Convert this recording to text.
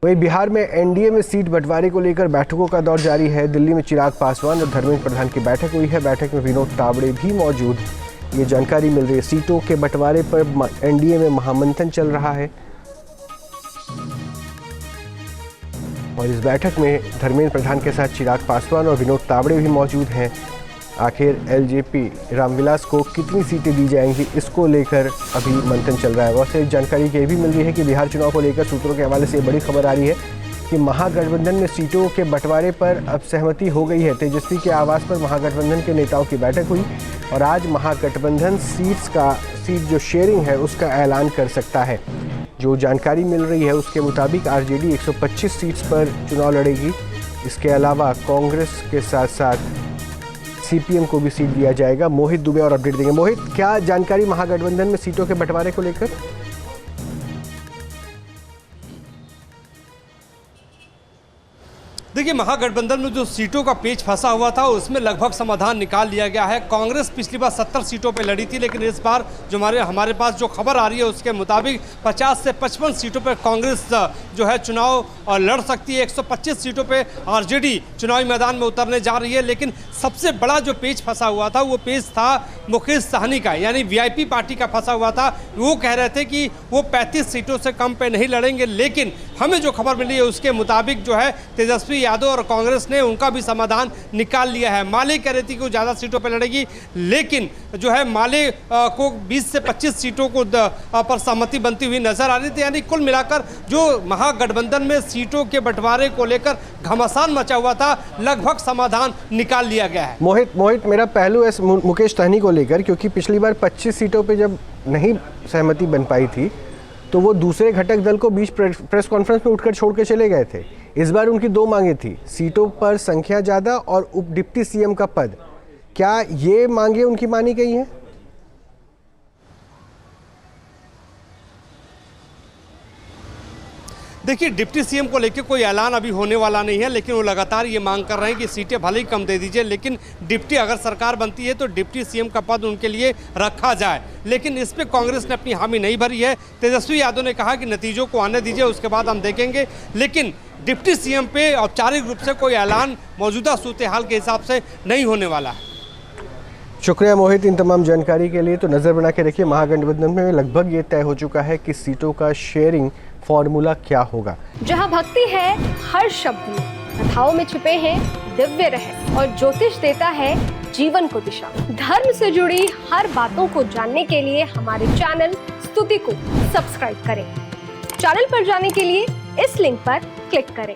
वहीं बिहार में एनडीए में सीट बंटवारे को लेकर बैठकों का दौर जारी है। दिल्ली में चिराग पासवान और धर्मेंद्र प्रधान की बैठक हुई है। बैठक में विनोद तावड़े भी मौजूद। ये जानकारी मिल रही है। सीटों के बंटवारे पर एनडीए में महामंथन चल रहा है और इस बैठक में धर्मेंद्र प्रधान के साथ चिराग पासवान और विनोद तावड़े भी मौजूद हैं। आखिर एलजेपी रामविलास को कितनी सीटें दी जाएंगी, इसको लेकर अभी मंथन चल रहा है। वैसे एक जानकारी ये भी मिल रही है कि बिहार चुनाव को लेकर सूत्रों के हवाले से बड़ी खबर आ रही है कि महागठबंधन में सीटों के बंटवारे पर अब सहमति हो गई है। तेजस्वी के आवास पर महागठबंधन के नेताओं की बैठक हुई और आज महागठबंधन सीट जो शेयरिंग है उसका ऐलान कर सकता है। जो जानकारी मिल रही है उसके मुताबिक आरजेडी 125 सीट्स पर चुनाव लड़ेगी। इसके अलावा कांग्रेस के साथ साथ सीपीएम को भी सीट दिया जाएगा। मोहित दुबे और अपडेट देंगे। मोहित, क्या जानकारी महागठबंधन में सीटों के बंटवारे को लेकर? देखिए, महागठबंधन में जो सीटों का पेच फंसा हुआ था उसमें लगभग समाधान निकाल लिया गया है। कांग्रेस पिछली बार 70 सीटों पे लड़ी थी, लेकिन इस बार जो हमारे पास जो खबर आ रही है उसके मुताबिक 50 से 55 सीटों पे कांग्रेस जो है चुनाव लड़ सकती है। 125 सीटों पे आरजेडी चुनावी मैदान में उतरने जा रही है। लेकिन सबसे बड़ा जो पेच फंसा हुआ था वो पेच था मुकेश सहनी का, यानी वीआईपी पार्टी का फंसा हुआ था। वो कह रहे थे कि वो 35 सीटों से कम पे नहीं लड़ेंगे, लेकिन हमें जो खबर मिली है उसके मुताबिक जो है तेजस्वी यादव और कांग्रेस ने उनका भी समाधान निकाल लिया है। माले कह रही थी कि वो ज़्यादा सीटों पर लड़ेगी, लेकिन जो है माले को 20 से 25 सीटों को पर सहमति बनती हुई नजर आ रही थी। यानी कुल मिलाकर जो महागठबंधन में सीटों के बंटवारे को लेकर घमासान मचा हुआ था, लगभग समाधान निकाल लिया गया है। मोहित, मेरा पहलू है मुकेश सहनी को लेकर, क्योंकि पिछली बार 25 सीटों पर जब नहीं सहमति बन पाई थी तो वो दूसरे घटक दल को बीच प्रेस कॉन्फ्रेंस में उठकर छोड़ के चले गए थे। इस बार उनकी दो मांगे थी, सीटों पर संख्या ज़्यादा और उप डिप्टी सीएम का पद। क्या ये मांगे उनकी मानी गई हैं? देखिए, डिप्टी सीएम को लेकर कोई ऐलान अभी होने वाला नहीं है, लेकिन वो लगातार ये मांग कर रहे हैं कि सीटें भले ही कम दे दीजिए, लेकिन डिप्टी अगर सरकार बनती है तो डिप्टी सीएम का पद उनके लिए रखा जाए। लेकिन इस पे कांग्रेस ने अपनी हामी नहीं भरी है। तेजस्वी यादव ने कहा कि नतीजों को आने दीजिए, उसके बाद हम देखेंगे। लेकिन डिप्टी सीएम पे औपचारिक रूप से कोई ऐलान मौजूदा सूरत हाल के हिसाब से नहीं होने वाला है। शुक्रिया मोहित इन तमाम जानकारी के लिए। तो नज़र बना के रखिए, महागठबंधन में लगभग ये तय हो चुका है कि सीटों का शेयरिंग फॉर्मूला क्या होगा। जहां भक्ति है हर शब्द में, कथाओं में छुपे हैं दिव्य रहस्य और ज्योतिष देता है जीवन को दिशा। धर्म से जुड़ी हर बातों को जानने के लिए हमारे चैनल स्तुति को सब्सक्राइब करें। चैनल पर जाने के लिए इस लिंक पर क्लिक करें।